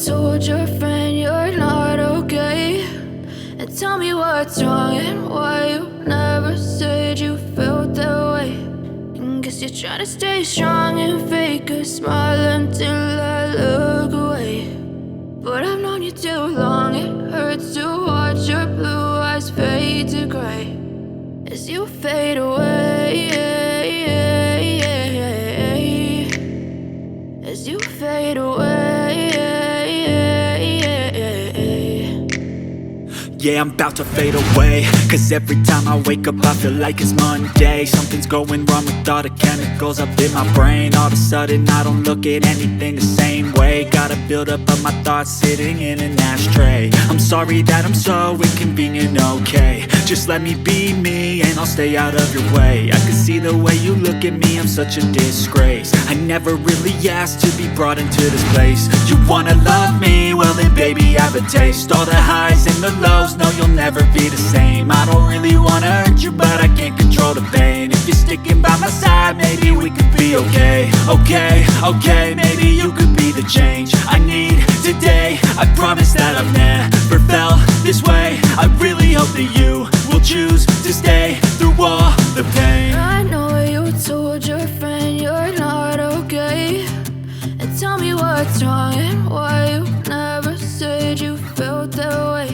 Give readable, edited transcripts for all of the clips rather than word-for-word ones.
told your friend you're not okay, and tell me what's wrong and why you never said you felt that way. And guess you're trying to stay strong and fake a smile until I look away. But I've known you too long, it hurts to watch your blue eyes fade to gray as you fade away, as you fade away. Yeah, I'm about to fade away, cause every time I wake up I feel like it's Monday. Something's going wrong with all the chemicals up in my brain. All of a sudden I don't look at anything the same way. Gotta build up of my thoughts sitting in an ashtray. I'm sorry that I'm so inconvenient, okay. Just let me be me and I'll stay out of your way. I can see the way you look at me, I'm such a disgrace. I never really asked to be brought into this place. You wanna love me? Well then baby I have a taste. All the highs and the lows, no you'll never be the same. I don't really wanna hurt you but I can't control the pain. If you're sticking by my side maybe we could be okay. Okay, maybe you could be the change I need today. I promise that I've never felt this way. I really hope that you will choose to stay through all the pain. I know you told your friend you're not okay, and tell me what's wrong and why you never said you felt that way.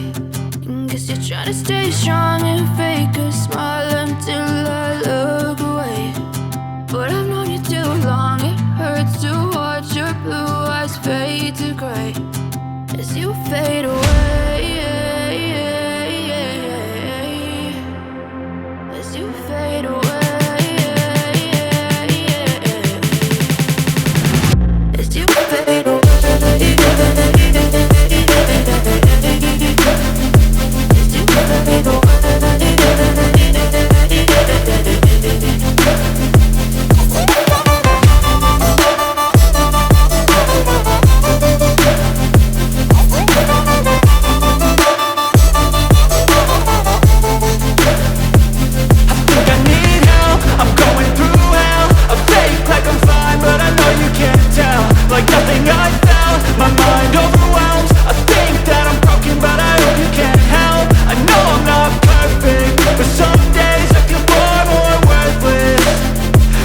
And guess you're trying to stay strong and fake a smile until I look away. But I've known you too long, it hurts to watch your blue eyes fade to gray as you fade away, as you fade away, as you fade away. Like nothing I felt, my mind overwhelmed. I think that I'm broken, but I hope you can't help. I know I'm not perfect, but some days I feel far more worthless.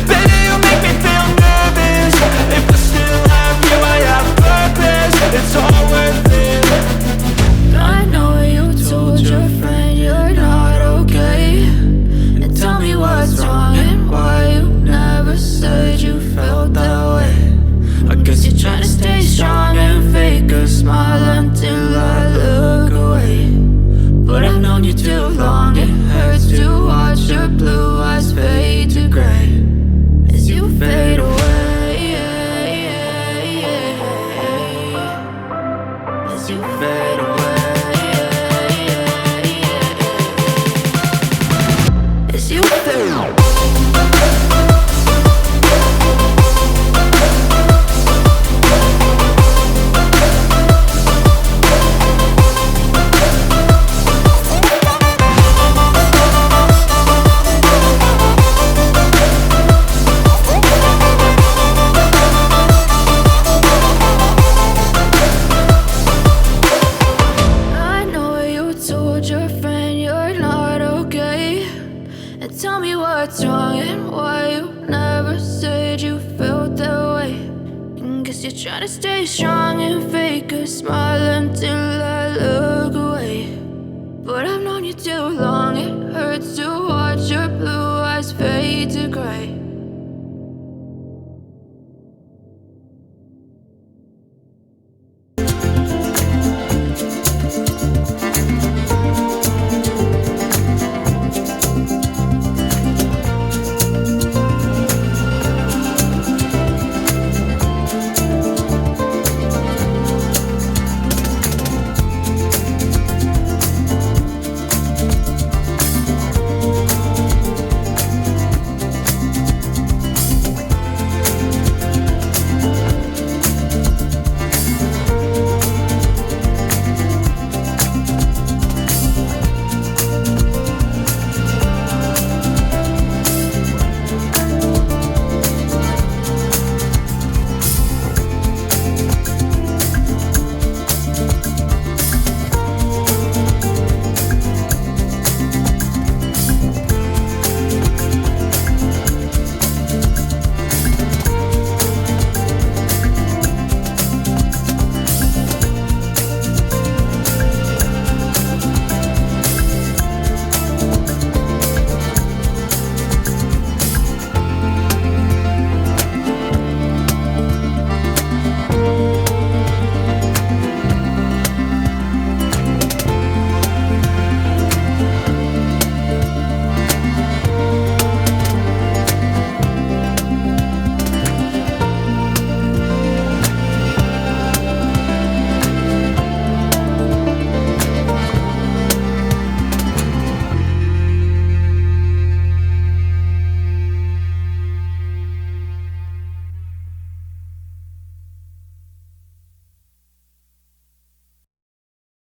Baby, you make me feel nervous. If I still have you, I have purpose. It's all worth it. I know you told your friend you're not okay, and tell me what's wrong and why you never said you felt that way. I guess you're trying to stay strong and fake a smile until I look away. But I've known you too long, it hurts to watch your blue eyes fade to gray as you fade away, as you fade away, as you fade away. Tell me what's wrong and why you never said you felt that way. And guess you're trying to stay strong and fake a smile until I look away. But I've known you too long, it hurts to watch your blue eyes fade to gray